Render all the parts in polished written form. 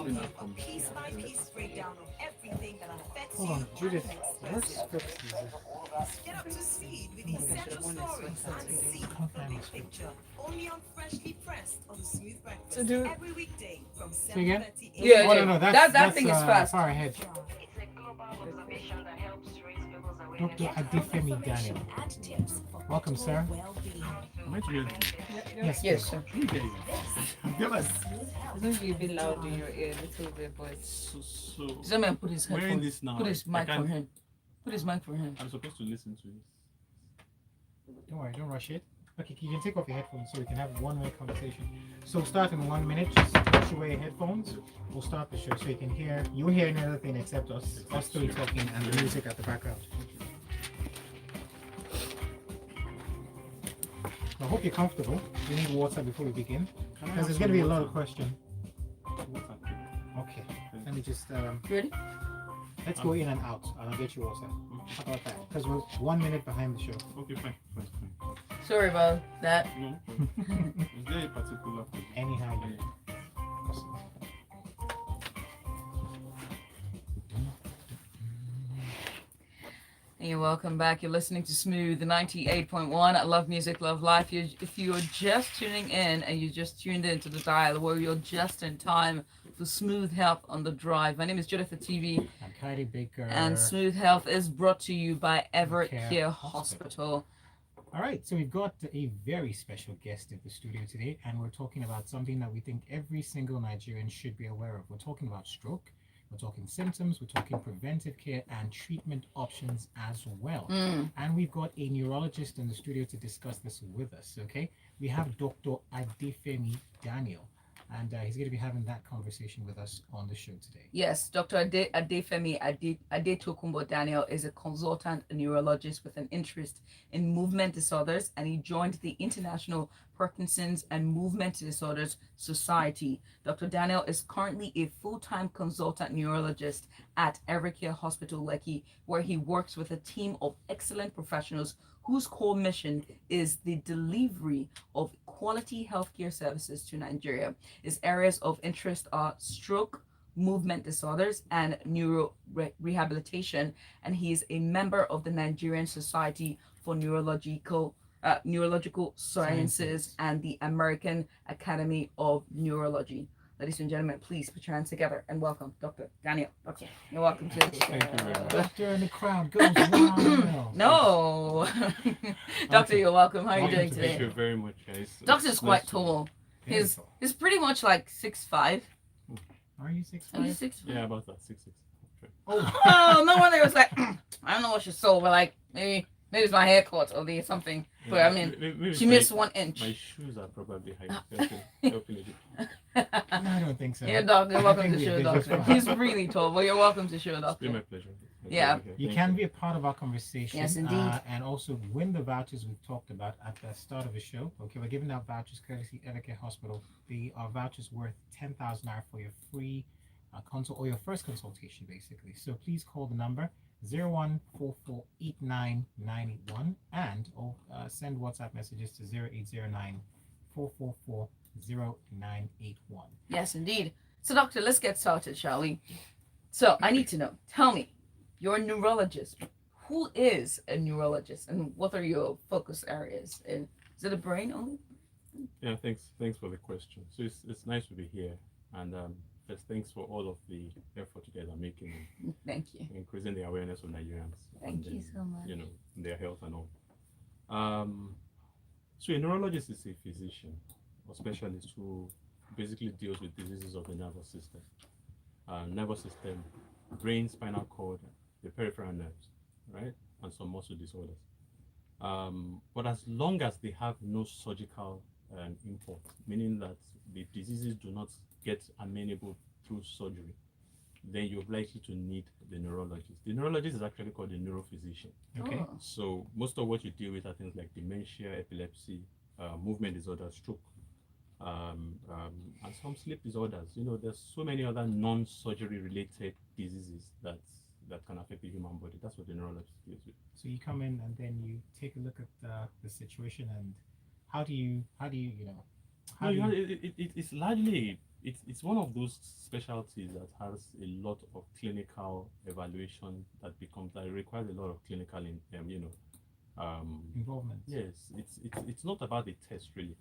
bring you a piece-by-piece breakdown of everything that affects Hold you on, and Judith. makes What sense. script is it? Get up to speed with essential stories and see Can't the find my big script. picture. Only on Freshly Pressed on the Smooth Breakfast. So do Every weekday from Say again? 7:30 Yeah, a.m. Oh, yeah. no, That thing is fast. far ahead. It's a global observation that helps raise people's awareness. Dr. Adefemi Daniel. And tips for Welcome, sir. well-being. Am I together? Yes, Yes, please. sir. Let me get you. I've never. It's going to be a bit loud in your ear, a little bit, but So, this man put his wearing headphone, this now. put his I mic for can't- him. Put his mic for him. I'm supposed to listen to it. Don't worry, don't rush it. Okay, you can take off your headphones so we can have a one-way conversation. So we'll start in 1 minute. Just push away your headphones. We'll start the show so you can hear. You'll hear anything except us three talking and the music at the background. I hope you're comfortable. You need water before we begin, because there's going to be a lot of questions. Okay, let me just You ready? let's go in and out, and I'll get you water. How about that? Because we're 1 minute behind the show. Okay, fine. Sorry about that. No. Is there a particular? Anyhow, you. And you're welcome back. You're listening to Smooth 98.1. I love music, love life. If you're just tuning in and you just tuned into the dial, where you're just in time for Smooth Health on the Drive. My name is Judith TV, I'm Kylie Baker. and Smooth Health is brought to you by Evercare Evercare Hospital. Hospital. All right, so we've got a very special guest in the studio today, and we're talking about something that we think every single Nigerian should be aware of. We're talking about stroke, we're talking symptoms, we're talking preventive care and treatment options as well. And we've got a neurologist in the studio to discuss this with us, okay? We have Dr. Adefemi Daniel, and he's going to be having that conversation with us on the show today. Yes, Dr. Adefemi Adetokunbo Daniel is a consultant neurologist with an interest in movement disorders, and he joined the International Parkinson's and Movement Disorders Society. Dr. Daniel is currently a full-time consultant neurologist at Evercare Hospital Lekki, where he works with a team of excellent professionals whose core mission is the delivery of quality healthcare services to Nigeria. His areas of interest are stroke, movement disorders, and rehabilitation, and he is a member of the Nigerian Society for Neurological Sciences and the American Academy of Neurology. Ladies and gentlemen, please put your hands together and welcome Dr. Daniel. Okay, you're welcome to Thank you very much. Doctor and the crowd goes wild. No, Doctor, you're welcome. How are you Welcome doing to the Thank today? you very much, guys. Doctor's It's quite nice to- tall. Very He's tall. he's pretty much like 6'5". Are you 6'5"? Are you 6'5"? Yeah, about that. 6'6". Oh, no wonder it was like, I don't know what she saw, but like maybe it's my haircut or something. But I mean, maybe she my- missed 1 inch. My shoes are probably high. Helping a bit. No, I don't think so. Yeah, doctor, I welcome think to we show did just doctor. fine. He's really tall, but you're welcome to show It's been my doctor. pleasure. Yeah. You can be a part of our conversation. Yes, indeed. And also win the vouchers we've talked about at the start of the show. Okay, we're giving out vouchers courtesy Evercare Hospital. They are vouchers worth 10,000 naira for your free consult or your first consultation, basically. So please call the number 01448991 and send WhatsApp messages to 0809-444-0981. Yes, indeed. So, doctor, let's get started, shall we? So, I need to know. Tell me, you're a neurologist. Who is a neurologist, and what are your focus areas? Is it the brain only? Yeah, thanks for the question. So it's nice to be here, and first, thanks for all of the effort you guys are making Thank you. in increasing the awareness of Nigerians. Thank and you so much. their health and all. So a neurologist is a physician or specialist who basically deals with diseases of the nervous system, brain, spinal cord, the peripheral nerves, right, and some muscle disorders. But as long as they have no surgical import, meaning that the diseases do not get amenable through surgery, then you're likely to need the neurologist. The neurologist is actually called the neurophysician. Okay. Oh. So most of what you deal with are things like dementia, epilepsy, movement disorders, stroke, and some sleep disorders. There's so many other non-surgery related diseases that can affect the human body. That's what the neurologist deals with. So you come in and then you take a look at the situation and how do you It's largely it's one of those specialties that has a lot of clinical evaluation that requires a lot of clinical Involvement. yes, it's not about the test really.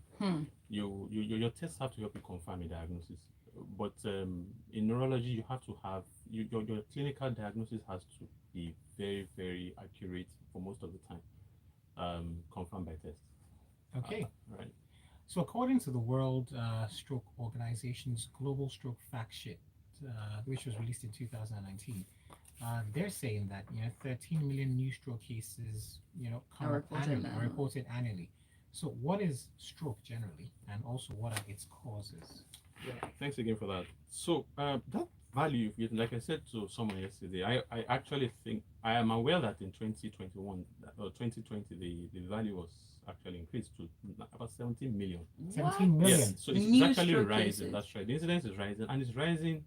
Your tests have to help you confirm a diagnosis, but in neurology you have to have your clinical diagnosis has to be very very accurate for most of the time, confirmed by tests. Okay. Right. So according to the World Stroke Organization's Global Stroke Fact Sheet, which was released in 2019, they're saying that 13 million new stroke cases come Are up reported annually, are now. reported annually. So what is stroke generally, and also what are its causes? Yeah, thanks again for that. So that value, like I said to someone yesterday, I actually think I am aware that in 2021 or 2020 the value was actually increased to about 17 million. 17 million. Yes, so it's New actually stroke rising. cases. That's right. The incidence is rising, and it's rising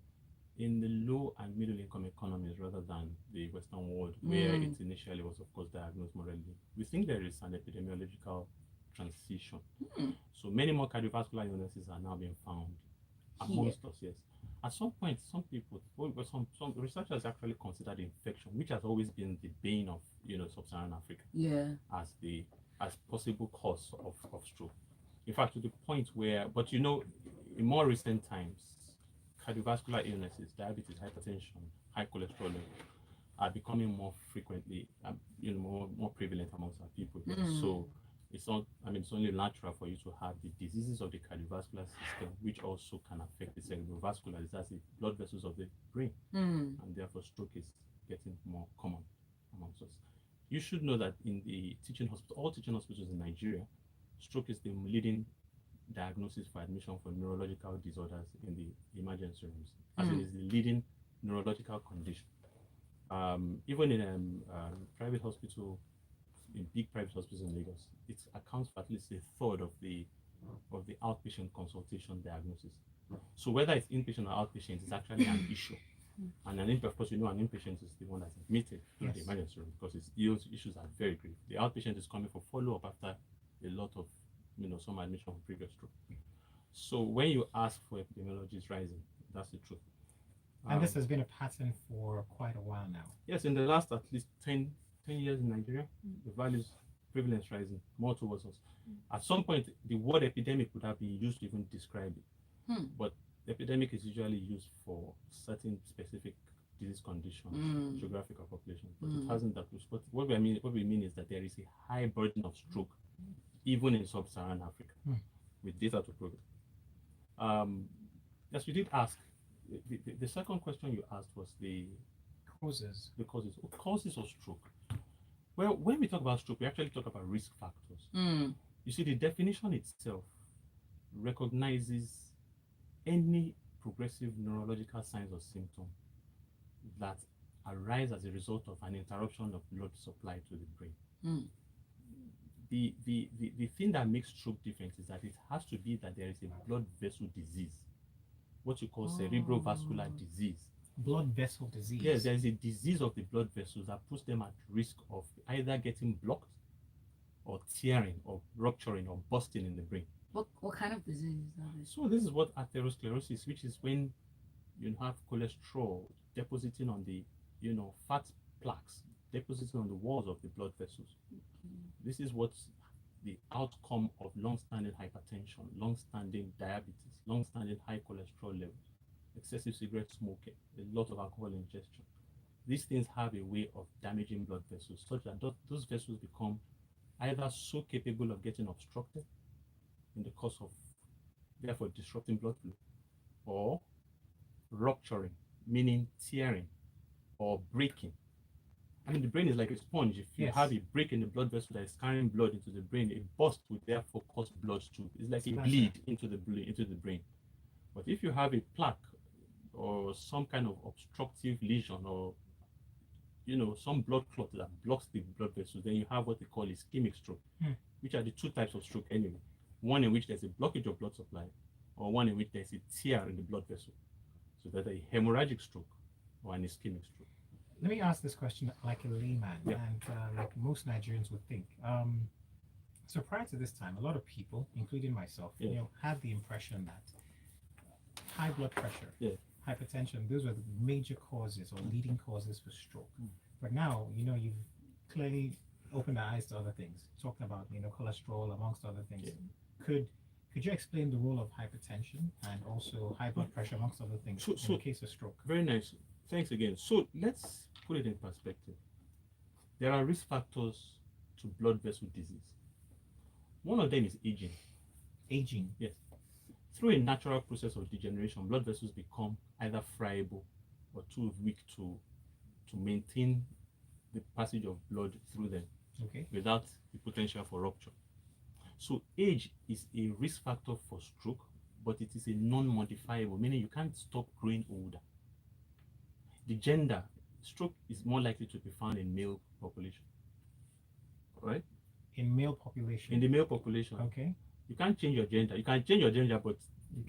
in the low and middle income economies rather than the Western world, where it initially was, of course, diagnosed more readily. We think there is an epidemiological transition. So many more cardiovascular illnesses are now being found amongst us, yes. At some point, some people, some researchers actually considered infection, which has always been the bane of sub-Saharan Africa, Yeah. as possible cause of stroke. In fact, to the point where, but in more recent times, cardiovascular illnesses, diabetes, hypertension, high cholesterol level are becoming more frequently, more prevalent amongst our people. So it's not, it's only natural for you to have the diseases of the cardiovascular system, which also can affect the cerebrovascular, that's the blood vessels of the brain, and therefore stroke is getting more common amongst us. You should know that in the teaching hospital, all teaching hospitals in Nigeria, stroke is the leading diagnosis for admission for neurological disorders in the emergency rooms, as it is the leading neurological condition. Even in a private hospital, in big private hospitals in Lagos, it accounts for at least a third of the outpatient consultation diagnosis. So whether it's inpatient or outpatient is actually an issue. And of course, an inpatient is the one that's admitted to the emergency room because its issues are very grave. The outpatient is coming for follow-up after a lot of, some admission from previous stroke. So when you ask for epidemiology is rising, that's the truth. And this has been a pattern for quite a while now. Yes, in the last at least 10 years in Nigeria, the values prevalence rising more towards us. At some point, the word epidemic would have been used to even describe it. But epidemic is usually used for certain specific disease conditions, geographic or population. But it hasn't that much. But what we mean is that there is a high burden of stroke, even in sub-Saharan Africa, with data to prove it. As you did ask, the second question you asked was the Causes. Causes of stroke. Well, when we talk about stroke, we actually talk about risk factors. You see, the definition itself recognizes any progressive neurological signs or symptoms that arise as a result of an interruption of blood supply to the brain. The thing that makes stroke different is that it has to be that there is a blood vessel disease, what you call cerebrovascular disease. Blood vessel disease. Yes, there is a disease of the blood vessels that puts them at risk of either getting blocked or tearing or rupturing or busting in the brain. What kind of disease is that? So this is what atherosclerosis, which is when you have cholesterol depositing on the fat plaques depositing on the walls of the blood vessels. This is what's the outcome of long-standing hypertension, long-standing diabetes, long-standing high cholesterol levels, excessive cigarette smoking, a lot of alcohol ingestion. These things have a way of damaging blood vessels such that those vessels become either so capable of getting obstructed in the course of therefore disrupting blood flow, or rupturing, meaning tearing or breaking. I mean, the brain is like a sponge. If you have a break in the blood vessel that is carrying blood into the brain, a burst would therefore cause blood to. It's like a bleed into the brain. But if you have a plaque or some kind of obstructive lesion or some blood clot that blocks the blood vessels, then you have what they call ischemic stroke, which are the two types of stroke anyway. One in which there's a blockage of blood supply, or one in which there's a tear in the blood vessel. So that's a hemorrhagic stroke or an ischemic stroke. Let me ask this question like a layman, Yeah. and like most Nigerians would think. So prior to this time, a lot of people, including myself, Yeah. had the impression that high blood pressure, hypertension, those were the major causes or leading causes for stroke. But now, you've clearly opened our eyes to other things, talking about, cholesterol amongst other things. Could you explain the role of hypertension and also high blood pressure amongst other things in the case of stroke? Very nice. Thanks again. So let's put it in perspective. There are risk factors to blood vessel disease. One of them is aging. Aging? Yes. Through a natural process of degeneration, blood vessels become either friable or too weak to maintain the passage of blood through them without the potential for rupture. So age is a risk factor for stroke, but it is a non-modifiable, meaning you can't stop growing older. The gender, stroke is more likely to be found in male population. Right? In male population? In the male population. Okay. You can't change your gender. You can change your gender, but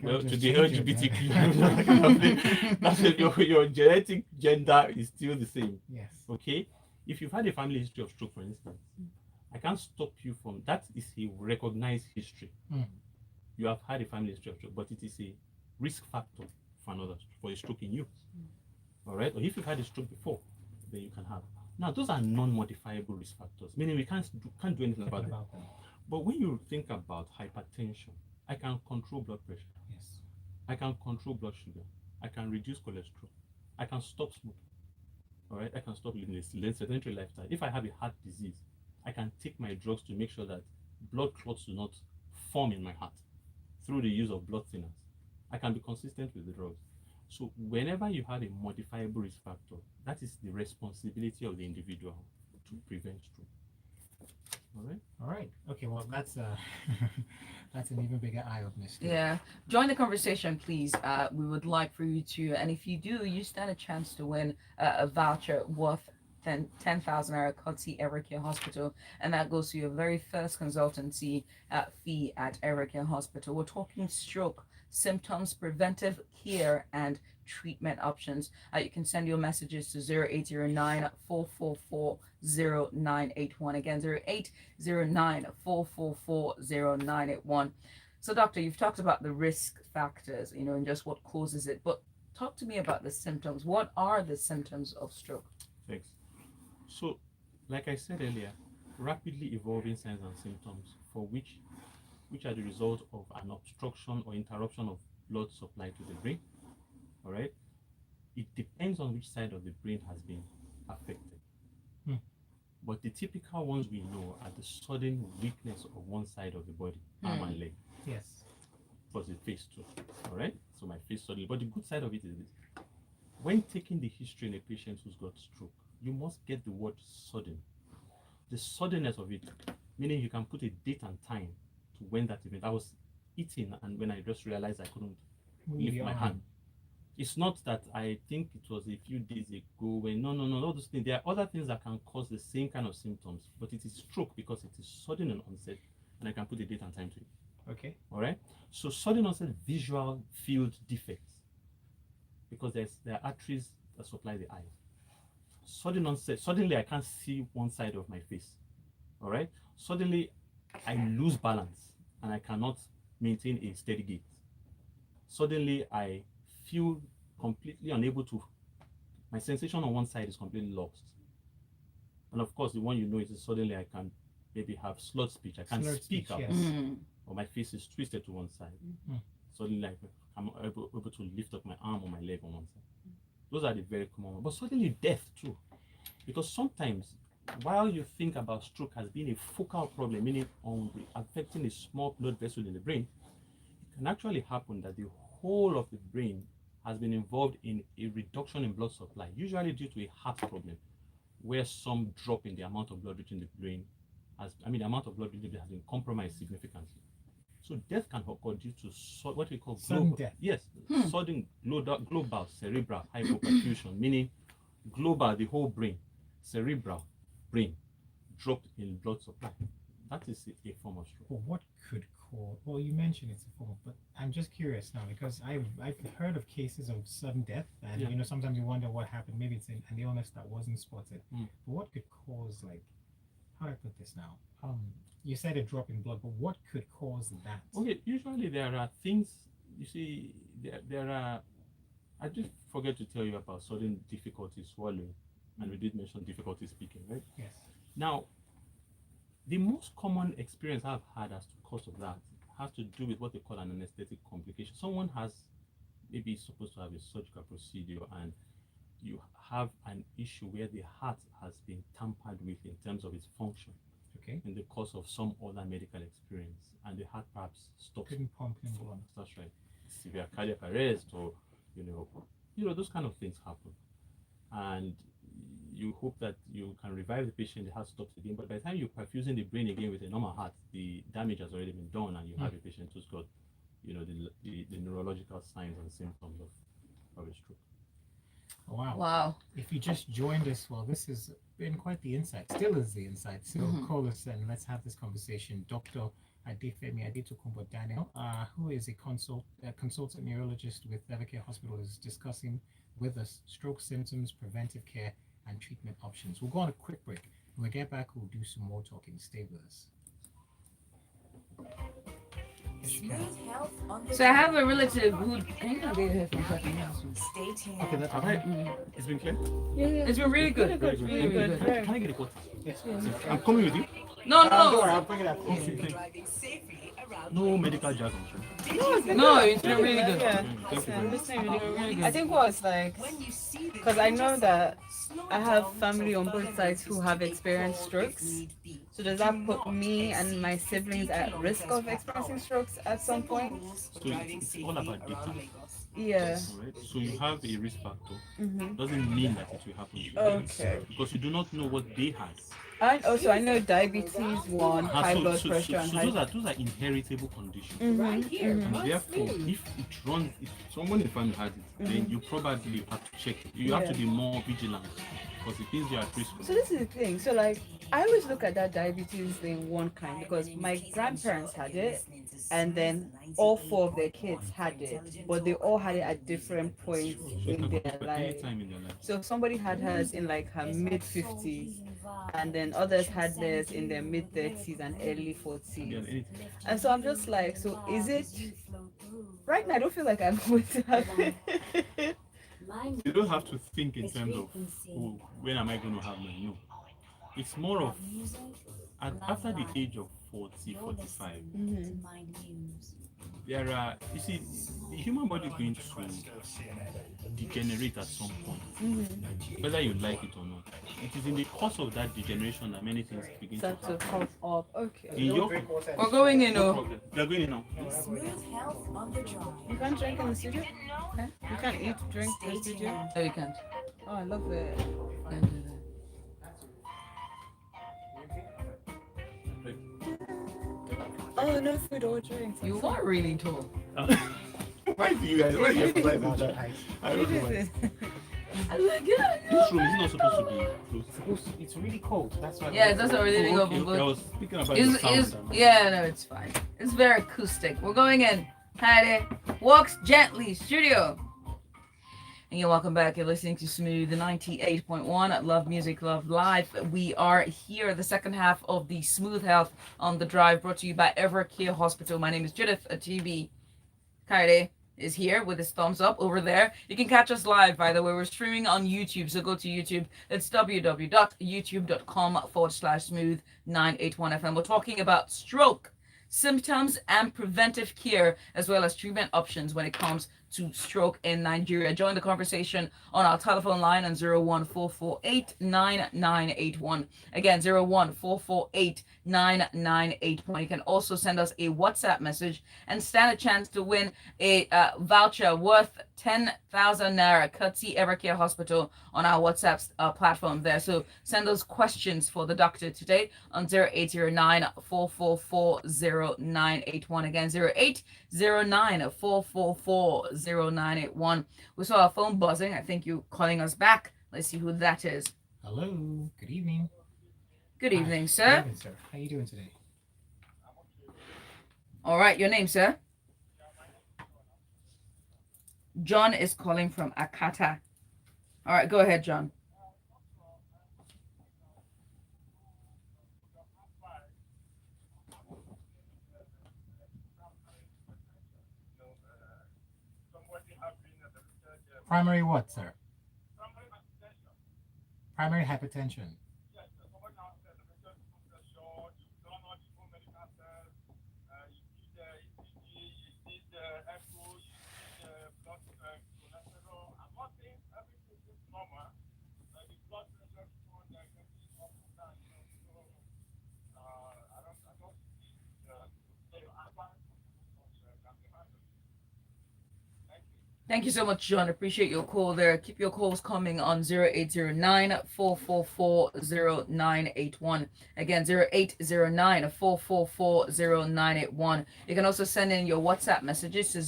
to the LGBTQ, that's your genetic gender is still the same. Yes. Okay? If you've had a family history of stroke, for instance, I can't stop you from that. Is a recognized history. You have had a family history of stroke, but it is a risk factor for a stroke in you. All right? Or if you've had a stroke before, then you can have. Now, those are non-modifiable risk factors, meaning we can't do anything about them. But when you think about hypertension, I can control blood pressure. Yes. I can control blood sugar. I can reduce cholesterol. I can stop smoking. All right? I can stop living a sedentary lifestyle. If I have a heart disease, I can take my drugs to make sure that blood clots do not form in my heart through the use of blood thinners. I can be consistent with the drugs. So whenever you have a modifiable risk factor, that is the responsibility of the individual to prevent stroke. All right. Okay. Well, that's that's an even bigger eye opener. Yeah. Join the conversation, please. We would like for you to, and if you do, you stand a chance to win a voucher worth 10,000 naira courtesy Evercare Hospital, and that goes to your very first consultancy fee at Evercare Hospital. We're talking stroke symptoms, preventive care, and treatment options. You can send your messages to 0809 444 0981. Again, 0809 444 0981. So, doctor, you've talked about the risk factors, and just what causes it, but talk to me about the symptoms. What are the symptoms of stroke? Thanks. So, like I said earlier, rapidly evolving signs and symptoms for which are the result of an obstruction or interruption of blood supply to the brain. All right? It depends on which side of the brain has been affected. But the typical ones we know are the sudden weakness of one side of the body, arm and leg. Yes. Plus the face too. All right? So my face suddenly. But the good side of it is this. When taking the history in a patient who's got stroke, you must get the word sudden. The suddenness of it, meaning you can put a date and time to when that event. I was eating, and when I just realized I couldn't lift my hand. It's not that I think it was a few days ago when no, all those things. There are other things that can cause the same kind of symptoms, but it is stroke because it is sudden in onset, and I can put a date and time to it. Okay. All right. So sudden onset visual field defects, because there are arteries that supply the eyes. Sudden onset, suddenly I can't see one side of my face. All right. Suddenly I lose balance and I cannot maintain a steady gait. Suddenly I feel completely unable to, my sensation on one side is completely lost. And of course, the one is suddenly I can maybe have slurred speech. I can't speak out, or my face is twisted to one side. Suddenly I'm able to lift up my arm or my leg on one side. Those are the very common ones. But suddenly death too. Because sometimes, while you think about stroke as being a focal problem, meaning affecting a small blood vessel in the brain, it can actually happen that the whole of the brain has been involved in a reduction in blood supply, usually due to a heart problem, where some drop in the amount of blood reaching the brain the amount of blood reaching the brain has been compromised significantly. So death can occur due to what we call sudden death. Yes, sudden global cerebral hypoperfusion, meaning global, the whole brain, cerebral, brain, dropped in blood supply. That is a form of stroke. Well, what could cause? Well, you mentioned it's a form, but I'm just curious now because I've heard of cases of sudden death, and sometimes you wonder what happened. Maybe it's an illness that wasn't spotted. But what could cause, like, how do I put this now? You said a drop in blood, but what could cause that? Okay, usually there are things you see, there are. I did forget to tell you about sudden difficulty swallowing, and we did mention difficulty speaking, right? Yes. Now, the most common experience I've had as to cause of that has to do with what they call an anesthetic complication. Someone has maybe supposed to have a surgical procedure, and you have an issue where the heart has been tampered with in terms of its function Okay. in the course of some other medical experience, and the heart perhaps stops. Couldn't pump anymore. That's right. Severe cardiac arrest, or those kind of things happen, and you hope that you can revive the patient, the heart stops again. But by the time you're perfusing the brain again with a normal heart, the damage has already been done, and you have a patient who's got, the neurological signs and symptoms of a stroke. Oh, wow. Wow. If you just joined us, well, this has been quite the insight. Still is the insight. So call us and let's have this conversation. Dr. Adefemi Adetokunbo Daniel, who is a consultant neurologist with Evercare Hospital, is discussing with us stroke symptoms, preventive care, and treatment options. We'll go on a quick break. When we get back, we'll do some more talking. Stay with us. So I have a relative who Stay tuned. Okay, that's It's been clear? Yeah. It's been really good. Very good. Really, really good. Can I get a quote? Yes. I'm coming with you. No. I'll bring it up. No medical jargon. No, it's been really good. Yeah. Thank you very much. Really good. I think what's like, because I know that I have family on both sides who have experienced strokes. So does that put me and my siblings at risk of experiencing strokes at some point? So it's all about data. Yeah. Alright? So you have a risk factor. Mm-hmm. Doesn't mean that it will happen to you. Okay. Because you do not know what they have. And also I know diabetes, high blood pressure, and so high. those are inheritable conditions. Mm-hmm. And therefore, if someone in the family has it, then you probably have to check it. You have to be more vigilant because it means you are at risk. So this is the thing. So like I always look at that diabetes in one kind because my grandparents had it, and then all 4 of their kids had it, but they all had it at different points in their life. Anytime in their life. So somebody had hers in like her mid-50s, and then others had theirs in their mid-30s and early 40s. And so I'm just like, so is it right now? I don't feel like I'm going to have it. You don't have to think in terms of, oh, when am I going to have mine? No. It's more of after the age of 40, 45, there are, you see, the human body is going to degenerate at some point, whether you like it or not. It is in the course of that degeneration that many things begin to Start to happen. come up. Okay. In your, We're going in. no problem. They're going in now. You can't drink in the studio? Okay. You can't eat, drink in the studio? No, you can't. Oh, I love it. Can't do that. Oh, no food or drinks. You are really tall. Why do you guys? Why do you play that? I don't know why. This room is not supposed to be close. It's really cold. That's why. Yeah, that's already really Okay, good. I was speaking about Is the sound. yeah, no, it's fine. It's very acoustic. We're going in. Heidi Walks Gently Studio. And you're welcome back. You're listening to Smooth 98.1 Love Music, Love Life. We are here, the second half of the Smooth Health on the Drive, brought to you by Evercare Hospital. My name is Judith Atibi. Kaide is here with his thumbs up over there. You can catch us live, by the way. We're streaming on YouTube, so go to YouTube. It's www.youtube.com/smooth981FM. We're talking about stroke, symptoms, and preventive care, as well as treatment options when it comes to stroke in Nigeria. Join the conversation on our telephone line on 014489981. Again, 014489981. You can also send us a WhatsApp message and stand a chance to win a voucher worth 10,000 naira, courtesy Evercare Hospital, on our WhatsApp platform there. So send those questions for the doctor today on 0809-444-0981. Again, 0809-444-0981. We saw our phone buzzing. I think you're calling us back. Let's see who that is. Hello. Good evening. Good evening, Hi. sir. Good evening, sir. How you doing today? All right, your name, sir? John is calling from Akata. All right, go ahead, John. Primary what, sir? Primary hypertension. Thank you so much, John. Appreciate your call there. Keep your calls coming on 0809-444-0981. Again, 0809-444-0981. You can also send in your WhatsApp messages to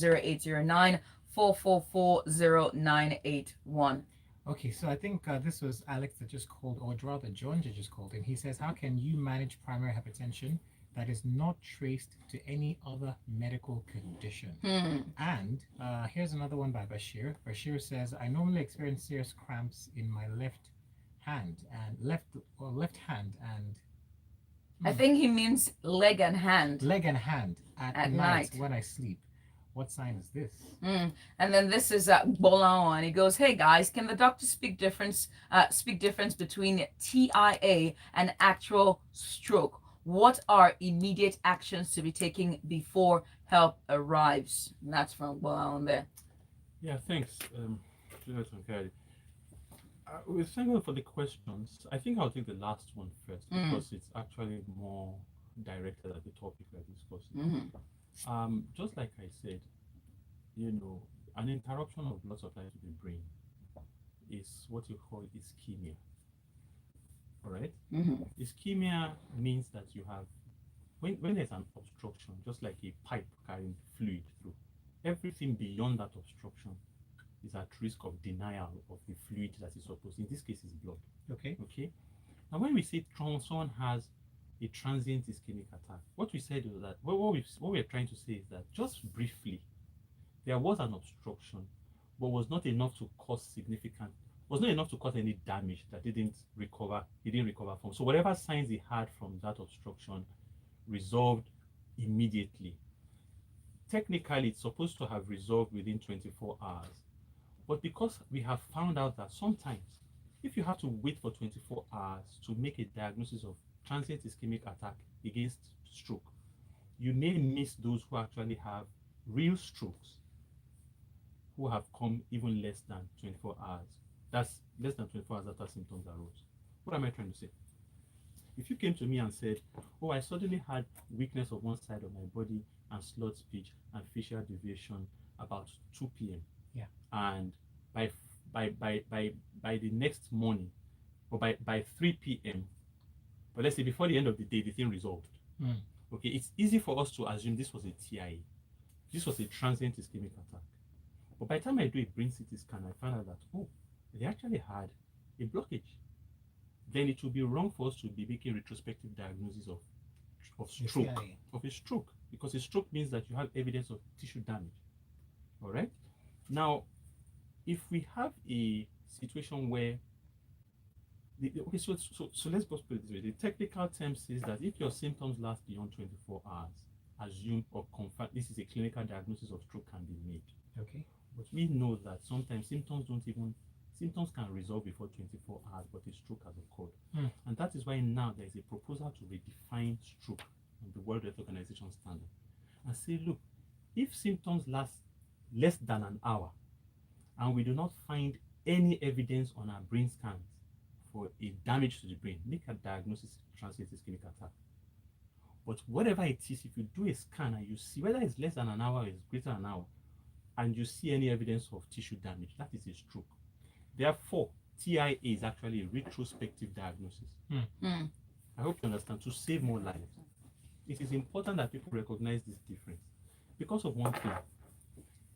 0809-444-0981. Okay, so I think this was Alex that just called, or rather John that just called, and he says, how can you manage primary hypertension that is not traced to any other medical condition? And here's another one by Bashir. Bashir says, I normally experience serious cramps in my left hand and I think he means leg and hand at night when I sleep. What sign is this? And then this is Bolao, and he goes, "Hey guys, can the doctor speak difference between TIA and actual stroke? What are immediate actions to be taken before help arrives?" And that's from Bolao there. Yeah, thanks, Jonathan Kelly. We're thankful for the questions. I think I'll take the last one first because it's actually more directed at the topic we're discussing. Just like I said, an interruption of blood supply to the brain is what you call ischemia. All right? Ischemia means that you have, when there's an obstruction, just like a pipe carrying fluid through, everything beyond that obstruction is at risk of denial of the fluid that is supposed. In this case, is blood. Okay. Now, when we say someone has a transient ischemic attack, what we said is that what we're trying to say is that just briefly, there was an obstruction, but was not enough to cause any damage that he didn't recover from. So whatever signs he had from that obstruction resolved immediately. Technically, it's supposed to have resolved within 24 hours. But because we have found out that sometimes, if you have to wait for 24 hours to make a diagnosis of transient ischemic attack against stroke, you may miss those who actually have real strokes, who have come even less than 24 hours. That's less than 24 hours after symptoms arose. What am I trying to say? If you came to me and said, oh, I suddenly had weakness of one side of my body and slurred speech and facial deviation about 2 p.m. Yeah. And by the next morning, or by 3 p.m., but let's say before the end of the day, the thing resolved. Okay, it's easy for us to assume this was a TIA. This was a transient ischemic attack. But by the time I do a brain CT scan, I find out that, oh, they actually had a blockage. Then it would be wrong for us to be making retrospective diagnosis of stroke, of a stroke, because a stroke means that you have evidence of tissue damage. All right? Now, if we have a situation where so let's just put it this way. The technical term says that if your symptoms last beyond 24 hours, assume or confirm this is a clinical diagnosis of stroke can be made. Okay. But we know that sometimes symptoms can resolve before 24 hours, but a stroke has occurred. And that is why now there is a proposal to redefine stroke on the World Health Organization standard and say, look, if symptoms last less than an hour and we do not find any evidence on our brain scans for a damage to the brain, make a diagnosis of transient ischemic attack. But whatever it is, if you do a scan and you see whether it's less than an hour or it's greater than an hour, and you see any evidence of tissue damage, that is a stroke. Therefore, TIA is actually a retrospective diagnosis. I hope you understand, to save more lives. It is important that people recognize this difference. Because of one thing,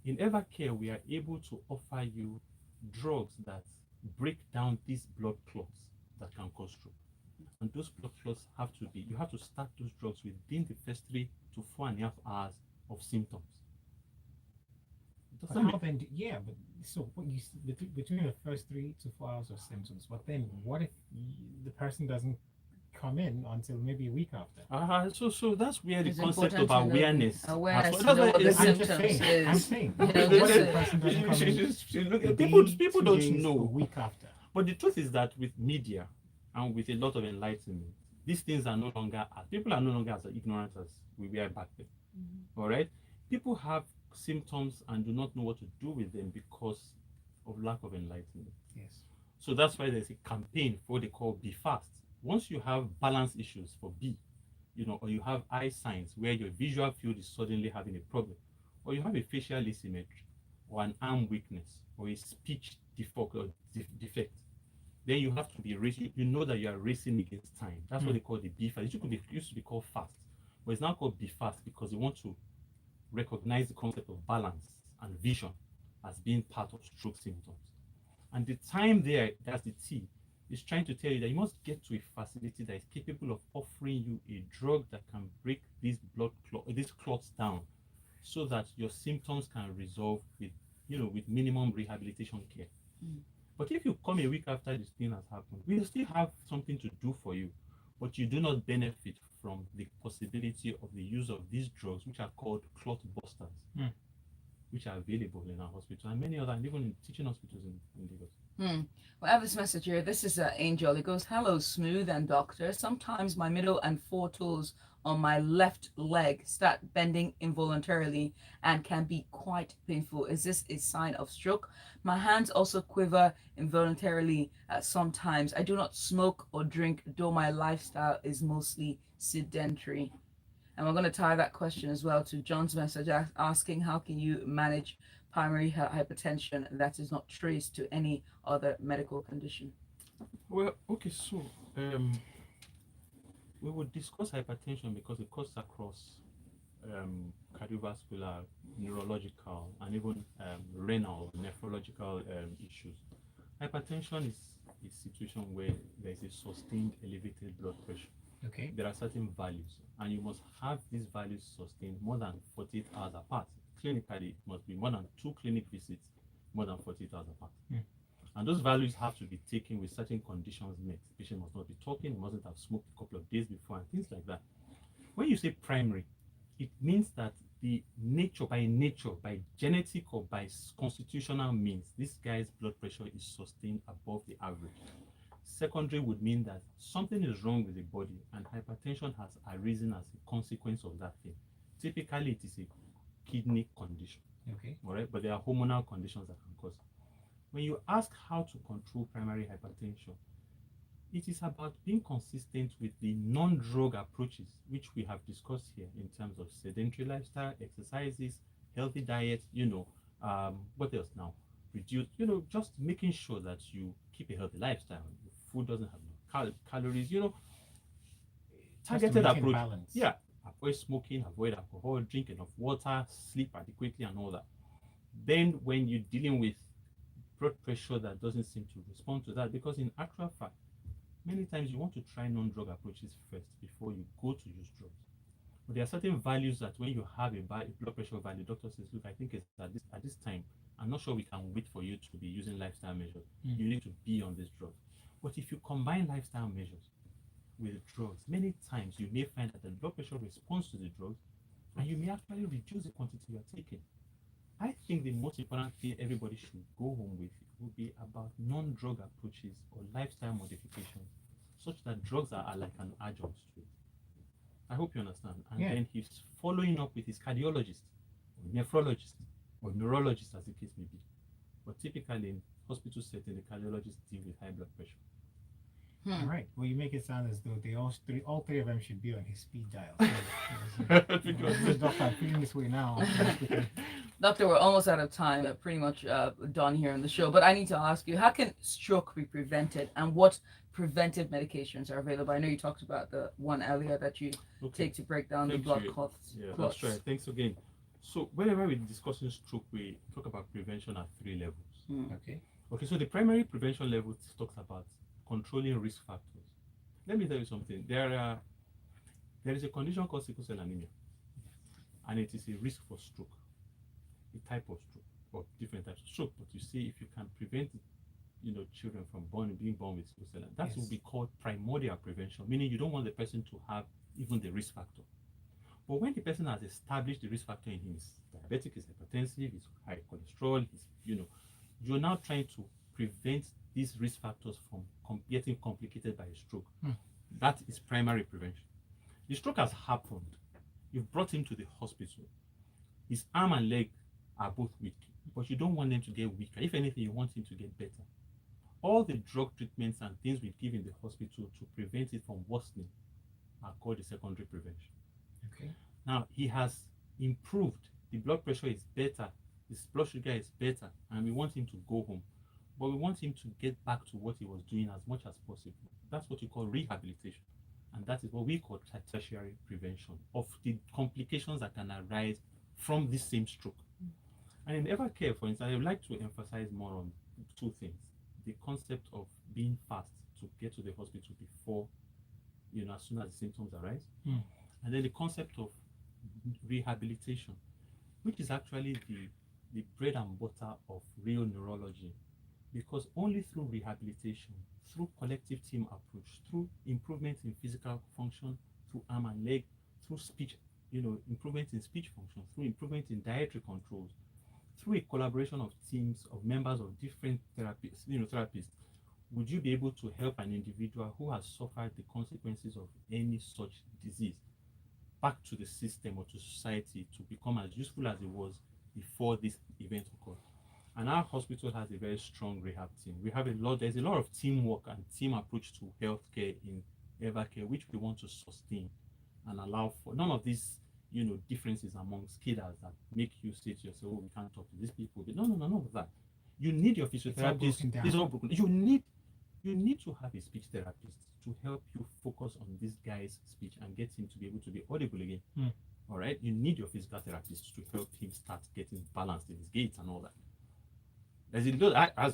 in Evercare, we are able to offer you drugs that break down these blood clots that can cause stroke. And those blood clots you have to start those drugs within the first 3 to 4.5 hours of symptoms. But how then? But so what you between the first 3 to 4 hours of symptoms. But then, what if the person doesn't come in until maybe a week after. So that's where the It's concept important of to know awareness. awareness has- to know what the it's- I'm just symptoms saying. I'm is. saying. You know, What this if the is- person doesn't come in people a don't day, 2 days, know. a week after? But the truth is that with media and with a lot of enlightenment, these things are no longer as people are no longer as ignorant as we were back then. All right, people have symptoms and do not know what to do with them because of lack of enlightenment. Yes. So that's why there's a campaign for what they call Be Fast. Once you have balance issues for B, or you have eye signs where your visual field is suddenly having a problem, or you have a facial asymmetry, or an arm weakness, or a speech defect, then you have to be racing. You know that you are racing against time. That's what they call the Be Fast. It used to be called Fast, but it's now called Be Fast because they want to recognize the concept of balance and vision as being part of stroke symptoms. And the time there, that's the T, is trying to tell you that you must get to a facility that is capable of offering you a drug that can break these clots down so that your symptoms can resolve with minimum rehabilitation care. But if you come a week after this thing has happened, we'll still have something to do for you, but you do not benefit from the possibility of the use of these drugs, which are called clot busters, which are available in our hospital and many other, and even in teaching hospitals in Lagos. Well, I have this message here. This is Angel. It goes, "Hello, Smooth and Doctor. Sometimes my middle and foretoes on my left leg start bending involuntarily and can be quite painful. Is this a sign of stroke? My hands also quiver involuntarily sometimes. I do not smoke or drink, though my lifestyle is mostly sedentary." And we're going to tie that question as well to John's message asking, how can you manage primary hypertension that is not traced to any other medical condition? Well, okay, so we will discuss hypertension because it cuts across cardiovascular, neurological, and even renal, nephrological issues. Hypertension is a situation where there is a sustained elevated blood pressure. Okay. There are certain values, and you must have these values sustained more than 48 hours apart. Clinically, it must be more than 2 clinic visits, more than 48 hours apart. And those values have to be taken with certain conditions met. The patient must not be talking, mustn't have smoked a couple of days before, and things like that. When you say primary, it means that by genetic or by constitutional means, this guy's blood pressure is sustained above the average. Secondary would mean that something is wrong with the body and hypertension has arisen as a consequence of that thing. Typically, it is a kidney condition. Okay. All right, but there are hormonal conditions that can cause it. When you ask how to control primary hypertension, it is about being consistent with the non-drug approaches, which we have discussed here in terms of sedentary lifestyle, exercises, healthy diet, what else now? Reduce, just making sure that you keep a healthy lifestyle. Your food doesn't have no calories, targeted approach. Balance. Yeah, avoid smoking, avoid alcohol, drink enough water, sleep adequately, and all that. Then when you're dealing with blood pressure that doesn't seem to respond to that, because in actual fact, many times you want to try non-drug approaches first before you go to use drugs. But there are certain values that when you have a blood pressure value, doctor says, look, I think it's at this time, I'm not sure we can wait for you to be using lifestyle measures. You need to be on this drug. But if you combine lifestyle measures with drugs, many times you may find that the blood pressure responds to the drugs and you may actually reduce the quantity you are taking. I think the most important thing everybody should go home with would be about non-drug approaches or lifestyle modifications, such that drugs are like an adjunct to it. I hope you understand. And then he's following up with his cardiologist, or nephrologist, or neurologist, as the case may be. But typically in hospital setting, the cardiologists deal with high blood pressure. All right. Well, you make it sound as though all three of them should be on his speed dial. Doctor, I'm feeling this way now. Doctor, we're almost out of time. Pretty much done here on the show. But I need to ask you, how can stroke be prevented, and what preventive medications are available? I know you talked about the one earlier that you take to break down the blood clots. Yeah, that's right. Thanks again. So whenever we're discussing stroke, we talk about prevention at 3 levels. Okay, so the primary prevention level talks about controlling risk factors. Let me tell you something. There is a condition called sickle cell anemia, and it is a risk for stroke, a type of stroke, or different types of stroke. But you see, if you can prevent it children from being born with sickle cell. That Yes. will be called primordial prevention, meaning you don't want the person to have even the risk factor. But when the person has established the risk factor in him, is diabetic, is hypertensive, is high cholesterol, you're now trying to prevent these risk factors from getting complicated by a stroke. That is primary prevention. The stroke has happened. You've brought him to the hospital. His arm and leg are both weak, but you don't want them to get weaker. If anything, you want him to get better. All the drug treatments and things we give in the hospital to prevent it from worsening are called the secondary prevention. Okay. Now, he has improved. The blood pressure is better. His blood sugar is better, and we want him to go home. But we want him to get back to what he was doing as much as possible. That's what you call rehabilitation. And that is what we call tertiary prevention of the complications that can arise from this same stroke. And in Evercare, for instance, I would like to emphasize more on two things. The concept of being fast to get to the hospital before, as soon as the symptoms arise. And then the concept of rehabilitation, which is actually the bread and butter of real neurology. Because only through rehabilitation, through collective team approach, through improvement in physical function, through arm and leg, through speech, improvement in speech function, through improvement in dietary controls, through a collaboration of teams of members of different therapists, would you be able to help an individual who has suffered the consequences of any such disease back to the system or to society to become as useful as it was before this event occurred? And our hospital has a very strong rehab team. There's a lot of teamwork and team approach to healthcare in Evercare, which we want to sustain and allow for none of these, differences amongst cadres that make you say to yourself, we can't talk to these people. But no, none of that. You need your physiotherapist. It's all broken. You need to have a speech therapist to help you focus on this guy's speech and get him to be able to be audible again. All right? You need your physical therapist to help him start getting balanced in his gait and all that. As a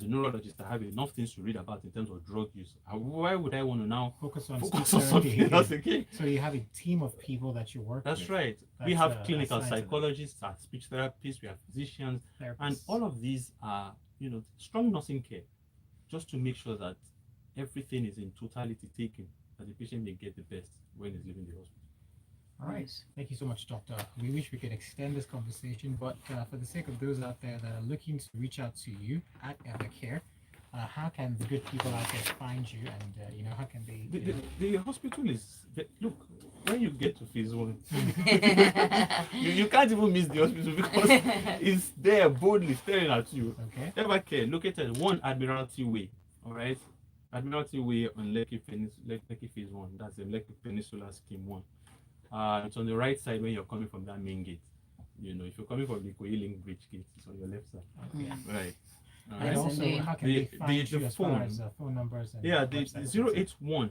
neurologist, I have enough things to read about in terms of drug use. Why would I want to now Focus on something else again? So you have a team of people that you work with. That's right. We have clinical psychologists, speech therapists, we have physicians, and all of these are, strong nursing care, just to make sure that everything is in totality taken, that the patient may get the best when he's leaving the hospital. All right. Thank you so much, Doctor. We wish we could extend this conversation, but for the sake of those out there that are looking to reach out to you at Evercare, how can the good people out there find you, and how can they? The hospital is look, when you get to phase 1, you can't even miss the hospital because it's there boldly staring at you. Okay. Evercare, located 1 Admiralty Way. All right, Admiralty Way on Lekki phase 1. That's the Lekki Peninsula Scheme 1. It's on the right side when you're coming from that main gate. If you're coming from the Koyiling Bridge gate, it's on your left side. Okay. Right. And also, how can they find you as far as phone numbers? And the 081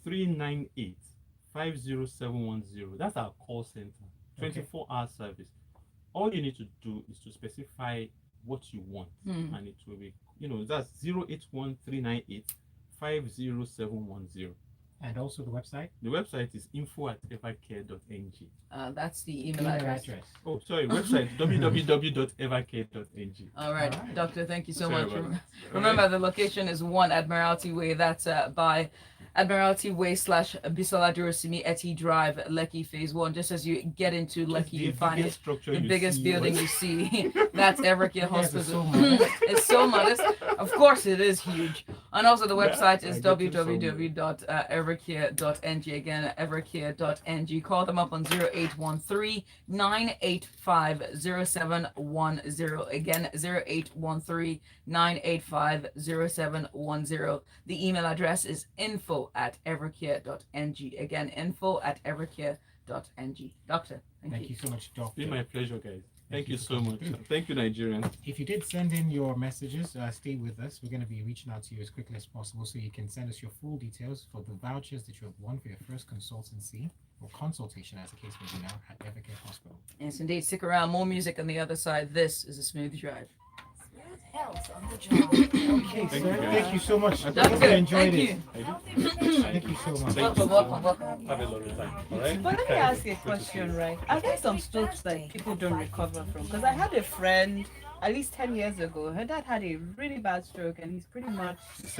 398 50710. That's our call center. 24-hour service. All you need to do is to specify what you want, and it will be, that's 081 398 50710. And also the website? The website is info@evercare.ng. That's the email address. Oh, sorry, website www.evercare.ng. All right, Doctor, thank you so much. Remember, the location is 1 Admiralty Way. That's by Admiralty Way / Bisola Durosimi Eti Drive, Lekki Phase 1. Just as you get into Lekki, you find it. The biggest building you see. That's Evercare Hospital. It's so modest. Of course, it is huge. And also the website is www.evercare.ng. Again, evercare.ng. Call them up on 0813 985 0710. Again, 0813 985 0710. The email address is info@evercare.ng. Again, info@evercare.ng. Doctor, thank you so much, Doctor. It's been my pleasure, guys. Thank you so much. Thank you, Nigerians. If you did send in your messages, stay with us. We're going to be reaching out to you as quickly as possible, so you can send us your full details for the vouchers that you have won for your first consultancy or consultation, as the case may be now, at Evercare Hospital. Yes, indeed. Stick around. More music on the other side. This is a smooth drive. Health on the job. Okay, thank you so much. Doctor, I enjoyed it. Thank you so much. Welcome. Have a lovely time. All right? But let me ask you a question, right? Are there some strokes that people don't recover from? Because I had a friend at least 10 years ago. Her dad had a really bad stroke, and he's pretty much